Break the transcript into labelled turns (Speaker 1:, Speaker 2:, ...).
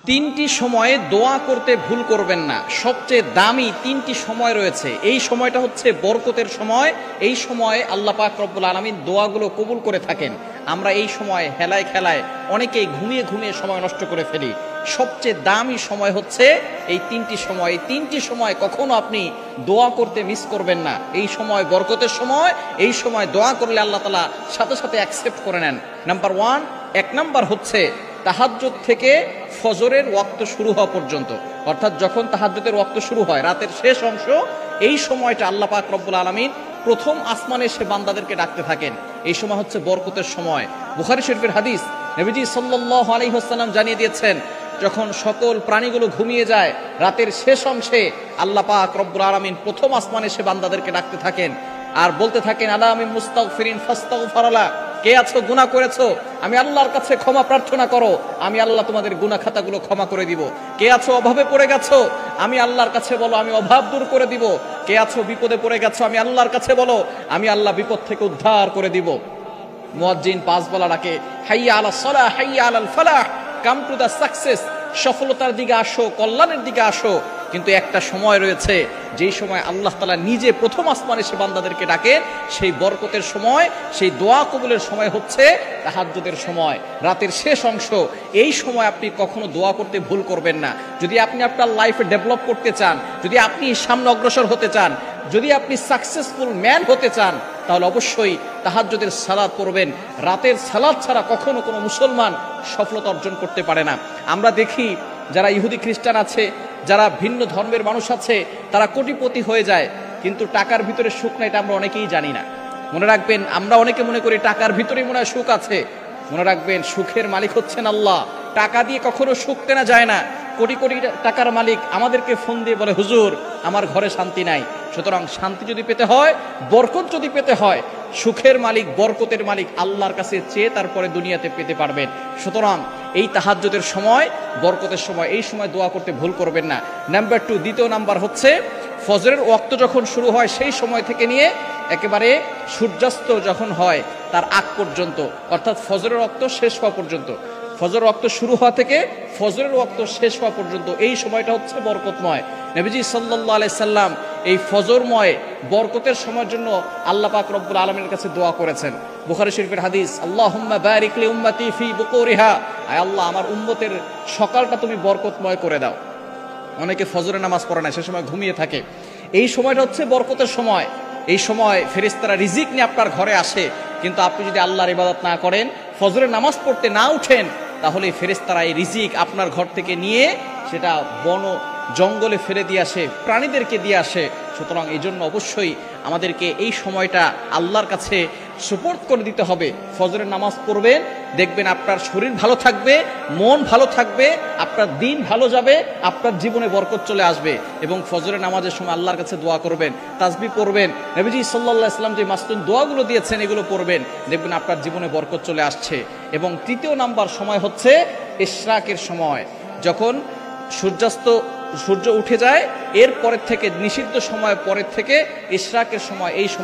Speaker 1: তিনটি সময়ে দোয়া করতে ভুল করবেন না। সবচেয়ে দামি তিনটি সময় রয়েছে। এই সময়টা হচ্ছে বরকতের সময়। এই সময়ে আল্লাহ পাক রব্বুল আলামিন দোয়াগুলো কবুল করে থাকেন। আমরা এই সময় হেলায় খেলায় অনেকেই ঘুমিয়ে ঘুমিয়ে সময় নষ্ট করে ফেলি। সবচেয়ে দামি সময় হচ্ছে এই তিনটি সময়। এই তিনটি সময় কখনো আপনি দোয়া করতে মিস করবেন না। এই সময় বরকতের সময়। এই সময় দোয়া করলে আল্লাহ তাআলা সাথে সাথে অ্যাকসেপ্ট করে নেন। নাম্বার ওয়ান, এক নাম্বার হচ্ছে তাহাজ্জুদ থেকে ফজরের ওয়াক্ত শুরু হওয়া পর্যন্ত, অর্থাৎ যখন তাহাজ্জুদের ওয়াক্ত শুরু হয় রাতের শেষ অংশ, এই সময়টা আল্লাহ পাক রব্বুল আলামিন প্রথম আসমানে এসে বান্দাদেরকে ডাকতে থাকেন। এই সময় হচ্ছে বরকতের সময়। বুখারী শরীফের হাদিস, নবীজি সাল্লাল্লাহু আলাইহি ওয়াসাল্লাম জানিয়ে দিয়েছেন, যখন সকল প্রাণীগুলো ঘুমিয়ে যায় রাতের শেষ অংশে আল্লাহ পাক রব্বুল আলামিন প্রথম আসমানে এসে বান্দাদেরকে ডাকতে থাকেন আর বলতে থাকেন, আলা মিন মুস্তাগফিরিন ফাস্তাগফিরলা, কে আছো গুনাহ করেছো, আমি আল্লাহর কাছে ক্ষমা প্রার্থনা করো, আমি আল্লাহ তোমাদের গুনাহ খাতাগুলো ক্ষমা করে দিব। কে আছো অভাবে পড়ে গেছো, আমি আল্লাহর কাছে বলো, আমি অভাব দূর করে দিব। কে আছো বিপদে পড়ে গেছো, আমি আল্লাহর কাছে বলো, আমি আল্লাহ বিপদ থেকে উদ্ধার করে দিব। মুয়াজ্জিন পাঁচ বেলা ডাকে, হাইয়া আলাস সালাহ হাইয়া আলাল ফালাহ, কাম টু দ্য সাকসেস, সফলতার দিকে আসো, কল্যাণের দিকে আসো। কিন্তু একটা সময় রয়েছে যেই সময় আল্লাহ তাআলা নিজে প্রথম আসমানে এসে বান্দাদেরকে ডাকেন, সেই বরকতের সময়, সেই দোয়া কবুলের সময় হচ্ছে তাহাজ্জুদের সময়, রাতের শেষ অংশ। এই সময় আপনি কখনো দোয়া করতে ভুল করবেন না। যদি আপনি আপনার লাইফে ডেভেলপ করতে চান, যদি আপনি সামনে অগ্রসর হতে চান, যদি আপনি সাকসেসফুল ম্যান হতে চান, তাহলে অবশ্যই তাহাজ্জুদের সালাত পড়বেন। রাতের সালাত ছাড়া কখনো কোনো মুসলমান সফলতা অর্জন করতে পারে না। আমরা দেখি যারা ইহুদি খ্রিস্টান আছে, যারা ভিন্ন ধর্মের মানুষ আছে, তারা কোটিপতি হয়ে যায়, কিন্তু টাকার ভিতরে সুখ না, এটা আমরা অনেকেই জানি না। মনে রাখবেন, আমরা অনেকে মনে করি টাকার ভিতরেই মনে হয় সুখ আছে। মনে রাখবেন, সুখের মালিক হচ্ছেন আল্লাহ। টাকা দিয়ে কখনো সুখ কেনা যায় না। কোটি কোটি টাকার মালিক আমাদেরকে ফোন দিয়ে বলে, হুজুর আমার ঘরে শান্তি নাই। সুতরাং শান্তি যদি পেতে হয়, বরকত যদি পেতে হয়, সুখের মালিক, বরকতের মালিক আল্লাহর কাছে চেয়ে তারপরে দুনিয়াতে পেতে পারবেন। সুতরাং এই তাহাজ্জুদের সময়, বরকতের সময়, এই সময় দোয়া করতে ভুল করবেন না। নাম্বার টু, দ্বিতীয় নাম্বার হচ্ছে ফজরের ওয়াক্ত যখন শুরু হয় সেই সময় থেকে নিয়ে একেবারে সূর্যাস্ত যখন হয় তার আগ পর্যন্ত, অর্থাৎ ফজরের ওয়াক্ত শেষ হওয়া পর্যন্ত, ফজরের ওয়াক্ত শুরু হওয়া থেকে ফজরের ওয়াক্ত শেষ হওয়া পর্যন্ত এই সময়টা হচ্ছে বরকতময়। নবীজি সাল্লাল্লাহু আলাইহি সাল্লাম এই ফজরময় বরকতের সময়ের জন্য আল্লাহ পাক রব্বুল আলামিনের কাছে দোয়া করেছেন। বুখারী শরীফের হাদিস, আল্লাহুম্মা বারিক লি উম্মতি ফি বুকুরিহা, আয় আল্লাহ আমার উম্মতের সকালটা তুমি বরকতময় করে দাও। অনেকে ফজরের নামাজ পড়ে না, সে সময় ঘুমিয়ে থাকে। এই সময়টা হচ্ছে বরকতের সময়। এই সময় ফেরেশতারা রিজিক নিয়ে আপনার ঘরে আসে, কিন্তু আপনি যদি আল্লাহর ইবাদত না করেন, ফজরের নামাজ পড়তে না উঠেন, তাহলে ফেরেশতারা এই রিজিক আপনার ঘর থেকে নিয়ে সেটা বন জঙ্গলে ফেলে দিয়ে আসে, প্রাণীদেরকে দিয়ে আসে। সুতরাং এই জন্য অবশ্যই আমাদেরকে এই সময়টা আল্লাহর কাছে সুপোর্ট করে দিতে হবে। ফজরের নামাজ পড়বেন, দেখবেন আপনার শরীর ভালো থাকবে, মন ভালো থাকবে, আপনার দিন ভালো যাবে, আপনার জীবনে বরকত চলে আসবে। এবং ফজরের নামাজের সময় আল্লাহর কাছে দোয়া করবেন, তাসবিহ পড়বেন, নবীজি সাল্লাল্লাহু আলাইহি ওয়াসাল্লাম যে মাসনুন দোয়াগুলো দিয়েছেন এগুলো পড়বেন, দেখবেন আপনার জীবনে বরকত চলে আসছে। এবং তৃতীয় নাম্বার সময় হচ্ছে ইশরাকের সময়, যখন সূর্য উঠে যায়, এর পরের থেকে নিষিদ্ধ সময় পরের থেকে ইশরাকের সময়, এই সময়